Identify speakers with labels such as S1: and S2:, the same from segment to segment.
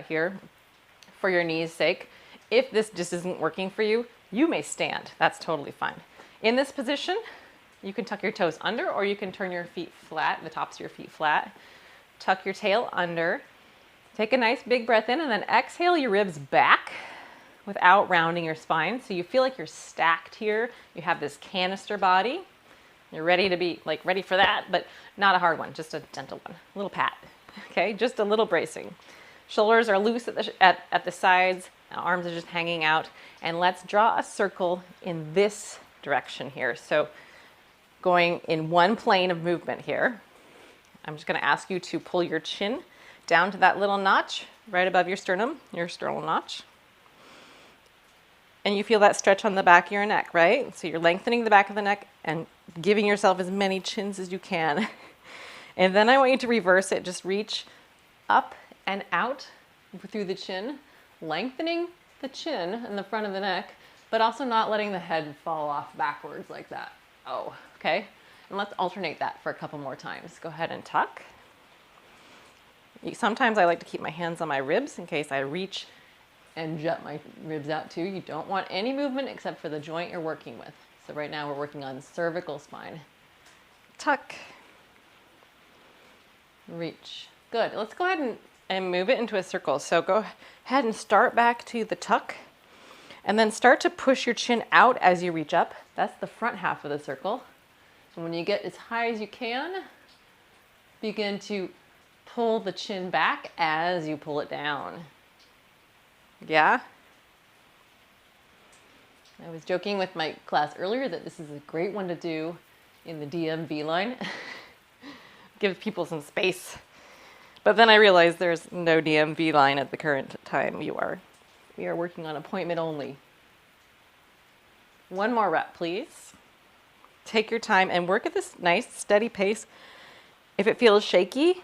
S1: Here, for your knees' sake, if this just isn't working for you, you may stand. That's totally fine. In this position, you can tuck your toes under, or you can turn your feet flat, the tops of your feet flat. Tuck your tail under. Take a nice big breath in, and then exhale your ribs back without rounding your spine. So you feel like you're stacked here. You have this canister body. You're ready to be ready for that, but not a hard one, just a gentle one, a little pat. Okay, just a little bracing. Shoulders are loose at the sides, arms are just hanging out, and let's draw a circle in this direction here. So going in one plane of movement here, I'm just going to ask you to pull your chin down to that little notch right above your sternum, your sternal notch. And you feel that stretch on the back of your neck, right? So you're lengthening the back of the neck and giving yourself as many chins as you can. And then I want you to reverse it. Just reach up and out through the chin, lengthening the chin in the front of the neck, but also not letting the head fall off backwards like that. Oh, okay? And let's alternate that for a couple more times. Go ahead and tuck. Sometimes I like to keep my hands on my ribs in case I reach and jut my ribs out too. You don't want any movement except for the joint you're working with. So right now we're working on cervical spine. Tuck. Reach. Good. Let's go ahead and move it into a circle. So go ahead and start back to the tuck, and then start to push your chin out as you reach up. That's the front half of the circle. So when you get as high as you can, begin to pull the chin back as you pull it down. Yeah? I was joking with my class earlier that this is a great one to do in the DMV line. Give people some space. But then I realized there's no DMV line at the current time. We are working on appointment only. One more rep, please. Take your time and work at this nice, steady pace. If it feels shaky,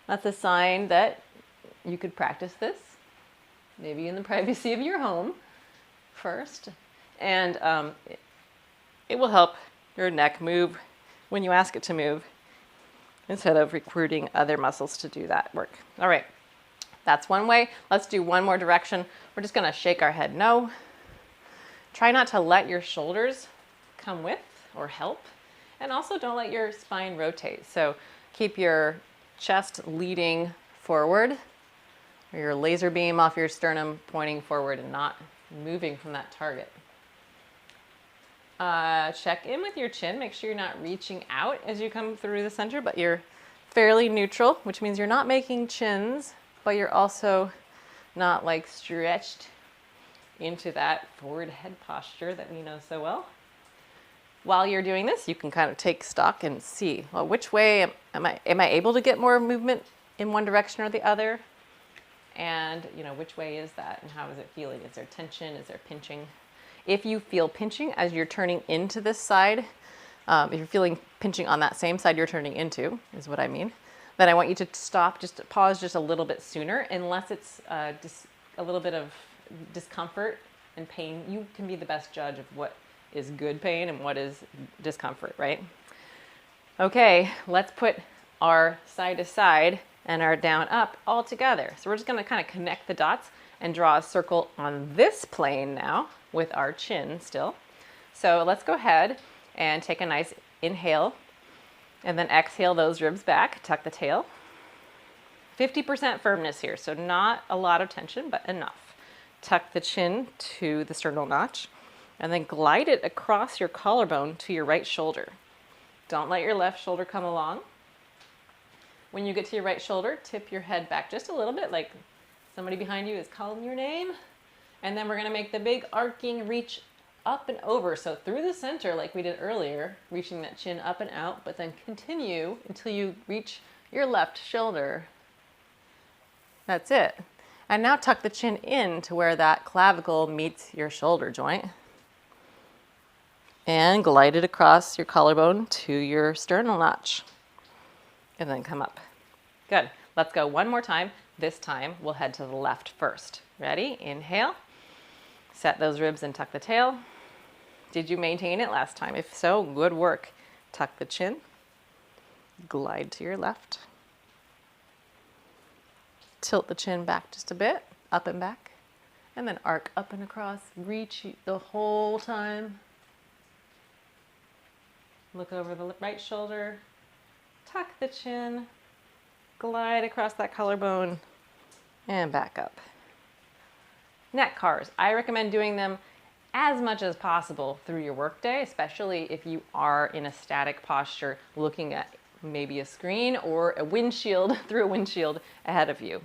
S1: that's a sign that you could practice this, maybe in the privacy of your home first. And it will help your neck move when you ask it to move, instead of recruiting other muscles to do that work. All right, that's one way. Let's do one more direction. We're just gonna shake our head no. Try not to let your shoulders come with or help. And also don't let your spine rotate. So keep your chest leading forward, or your laser beam off your sternum pointing forward and not moving from that target. Check in with your chin. Make sure you're not reaching out as you come through the center, but you're fairly neutral, which means you're not making chins, but you're also not stretched into that forward head posture that we know so well. While you're doing this, you can kind of take stock and see, well, which way am I able to get more movement in one direction or the other? And which way is that, and how is it feeling? Is there tension? Is there pinching? If you feel pinching as you're turning into this side, if you're feeling pinching on that same side you're turning into, is what I mean, then I want you to stop, just pause just a little bit sooner, unless it's just a little bit of discomfort and pain. You can be the best judge of what is good pain and what is discomfort, right? Okay, let's put our side to side and our down up all together. So we're just gonna kind of connect the dots and draw a circle on this plane now with our chin still. So let's go ahead and take a nice inhale and then exhale those ribs back, tuck the tail. 50% firmness here, so not a lot of tension, but enough. Tuck the chin to the sternal notch and then glide it across your collarbone to your right shoulder. Don't let your left shoulder come along. When you get to your right shoulder, tip your head back just a little bit, like somebody behind you is calling your name. And then we're gonna make the big arcing reach up and over. So through the center, like we did earlier, reaching that chin up and out, but then continue until you reach your left shoulder. That's it. And now tuck the chin in to where that clavicle meets your shoulder joint. And glide it across your collarbone to your sternal notch. And then come up. Good. Let's go one more time. This time we'll head to the left first. Ready? Inhale. Set those ribs and tuck the tail. Did you maintain it last time? If so, good work. Tuck the chin. Glide to your left. Tilt the chin back just a bit, up and back, and then arc up and across. Reach the whole time. Look over the right shoulder, tuck the chin, glide across that collarbone, and back up. Neck cars. I recommend doing them as much as possible through your workday, especially if you are in a static posture looking at maybe a screen or a windshield through a windshield ahead of you.